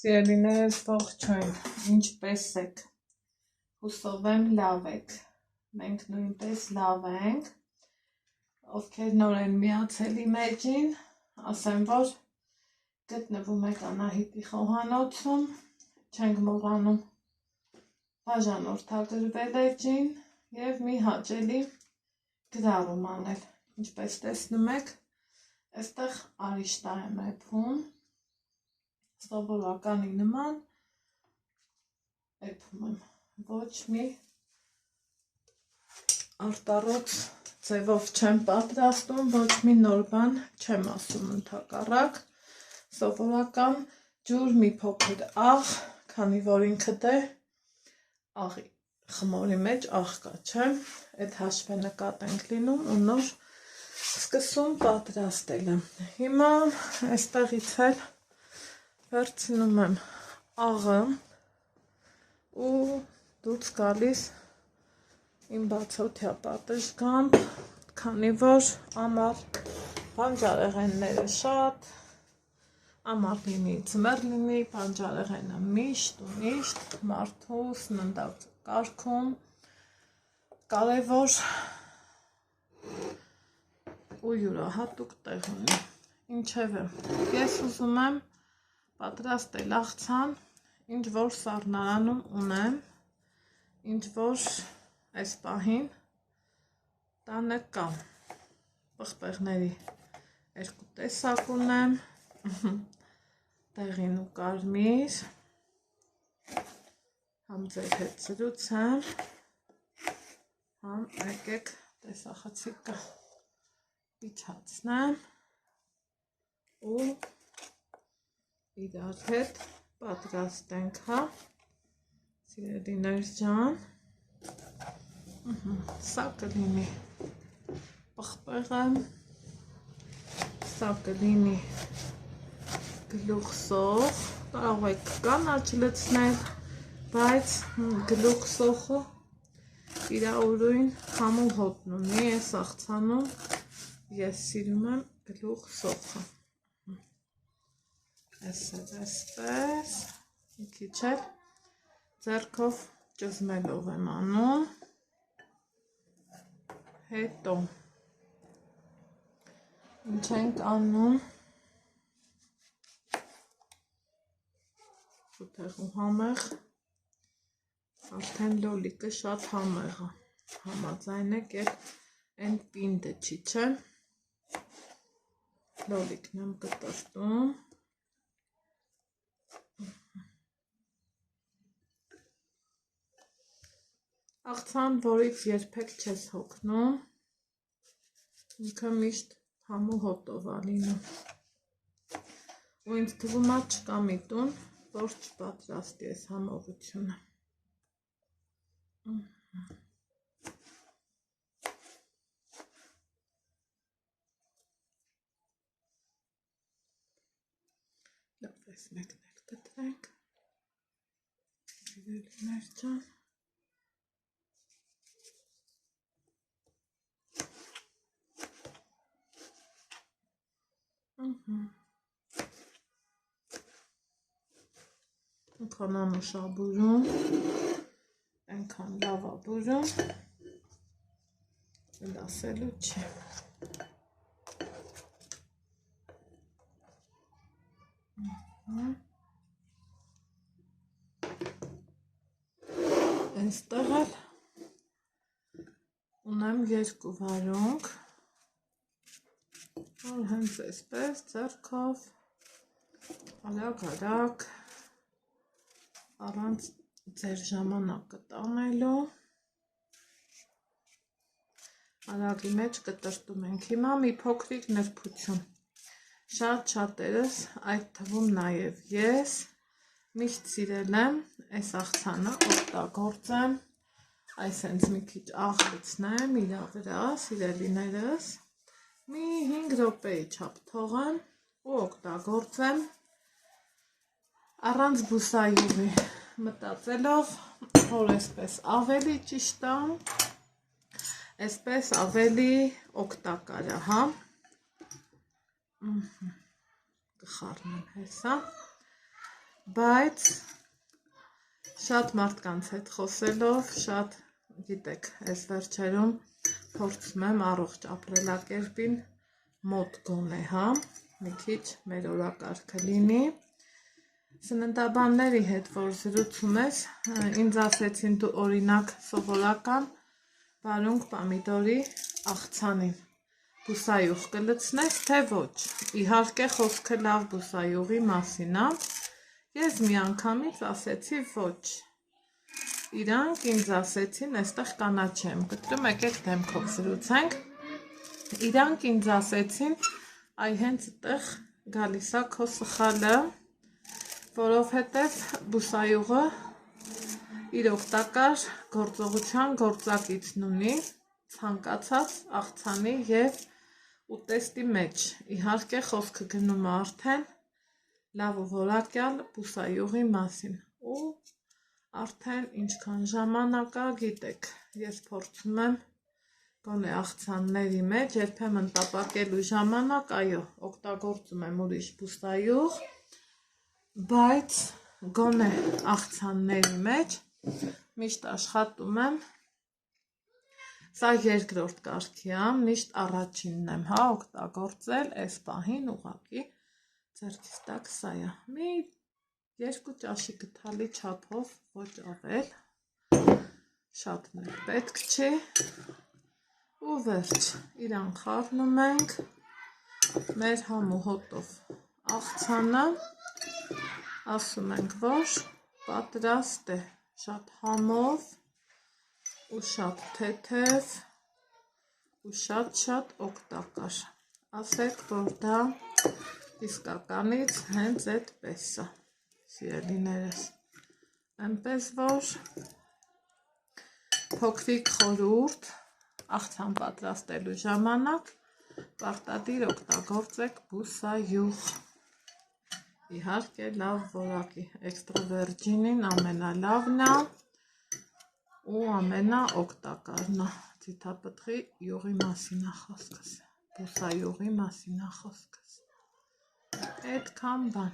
Սիրելիներս ողջույն, ինչպես եք, հուսով եմ լավ եք, մենք նույնպես լավ ենք, ովքեր նոր են միացել իմ էջին, ասեմ, որ գտնվում եք Անահիտի խոհանոցում, չենք մոռանում բաժանորդագրվել էջին և մի հաճելի գրառում անել, ինչպես տեսնում եք, այստեղ արիշտա եմ էփում, սովորականի նման էփում եմ, ոչ մի արտառոց ձևով չեմ պատրաստում, ոչ մի նոր բան չեմ ասում ընդհակառակ, սովորական ջուր մի փոքր աղ, քանի որ ինքը դե աղի խմորի մեջ աղ կա, չէ, այդ հաշվենկատ ենք լինում ու նոր սկսում պատրաստելը, հիմա այստեղից էլ վերցնում եմ աղը ու դուրս գալիս իմ բացօթյա պատշգամբ, քանի որ ամառ բանջարեղենները շատ, ամառ լինի, ձմեռ լինի, բանջարեղենը միշտ ու միշտ մարդու սննդակ կարգում կարևոր ու յուրահատուկ տեղ ունի, ինչևէ, ես ուզում եմ պատրաստել աղցան, ինչ որ սառնարանում ունեմ, ինչ որ այս պահին տանը կա, պղպեղների երկու տեսակ ունեմ, դեղին ու կարմիր, համ ձեր հետ զրուցեմ, համ եկեք տեսախցիկը իջացնեմ ու իրար հետ պատրաստենք, հա, սիրելիներ ջան, սա կլինի պղպեղը, սա կլինի գլուխսոխ, կարող եք կանաչ լցնել, բայց գլուխսոխը իր ուրույն քամու հոտն ունի, այս աղցանում ես սիրում եմ գլուխսոխը, այսպես, մի քիչ էլ ձեռքով ճզմելով եմ անում, հետո ինչ ենք անում, շուտեղ ու համեղ, արդեն լոլիկը շատ համեղ է, համաձայն եք են պինդը չի, չէ, լոլիկն եմ կտրտում, աղցան, որից երբեք չես հոգնում, ինքը միշտ համու հոտով է լինում, ու ինձ թվում է չկա մի տուն, որ չպատրաստի այս համովությունը, լավ ես մեկն էլ կտրենք, սիրելիներ ջան, Այնքան անուշ է բուրում, այնքան լավ է բուրում, էլ ասելու չի, այնստեղ էլ ունեմ երկու վարունգ, որ հենց այսպես ձեռքով արագ առանց ձեր ժամանակը տանելու արագի մեջ կտրտում ենք, հիմա մի փոքրիկ նրբություն, շատ-շատերս, այդ թվում նաև ես, միշտ սիրել եմ այս աղցանը օգտագործեմ, այս հենց մի քիչ աղ լցնեմ իրա վրա, սիրելիներս, մի 5 րոպեի չափ թողեմ ու օգտագործեմ առանց բուսայուղի, մտածելով, որ այսպես ավելի ճիշտ է, այսպես ավելի օգտակար է, հա, կխառնեմ հեսա, բայց շատ մարդկանց հետ խոսելով, շատ գիտեք, այս վերջերում փորձում եմ առողջ ապրելակերպին մոտ գոնե, հա, մի քիչ մեր օրակարգը լինի։ Սննդաբանների հետ, որ զրուցում ես, ինձ ասեցին դու օրինակ սովորական վարունգ պամիդորի աղցանին բուսայուղ կլցնես, թե ոչ։ Իհարկե խոսքը լավ բուսայուղի մասին է։ Ես միանգամից ասեցի ոչ։ Իրանք ինձ ասեցին, այստեղ կանաչ եմ գտնում, եկեք դեմքով զրուցենք։ Իրանք ինձ ասեցին, այ հենց այդտեղ գալիս է քո սխալը, որովհետև բուսայուղը իր օգտակար գործողության գործակիցն ունի ցանկացած աղցանի և ուտեստի մեջ։ Իհարկե խոսքը գնում է արդեն լավ ու որակյալ բուսայուղի մասին ու արդեն ինչքան ժամանակ է, գիտեք, ես փորձում եմ գոնե աղցանների մեջ երբեմն տապակելու ժամանակ, այո, օգտագործում եմ ուրիշ բուսայուղ, բայց գոնե աղցանների մեջ միշտ աշխատում եմ, սա երկրորդ կարգի է, միշտ առաջինն եմ, հա, օգտագործել, այս պահին ուղղակի ձեռքիս տակ սա է, մի 2 ճաշի գթալի չափով, ոչ ավել, շատն էլ պետք չի, ու վերջ, իրան խառնում ենք, մեր համ ու հոտով աղցանը, ասում ենք, որ պատրաստ է, շատ համով ու շատ թեթև ու շատ օգտակար, ասեք, որ դա իսկականից հենց այդպես է, սիրելիներս, այնպես որ փոքրիկ խորհուրդ աղցան պատրաստելու ժամանակ պարտադիր օգտագործեք բուսայուղ, իհարկե լավ որակի, էքստրա վերջինին ամենալավն է ու ամենաօգտակարն է, ձիթապտղի յուղի մասին է խոսքս, բուսայուղի մասին է խոսքս, այդքան բան։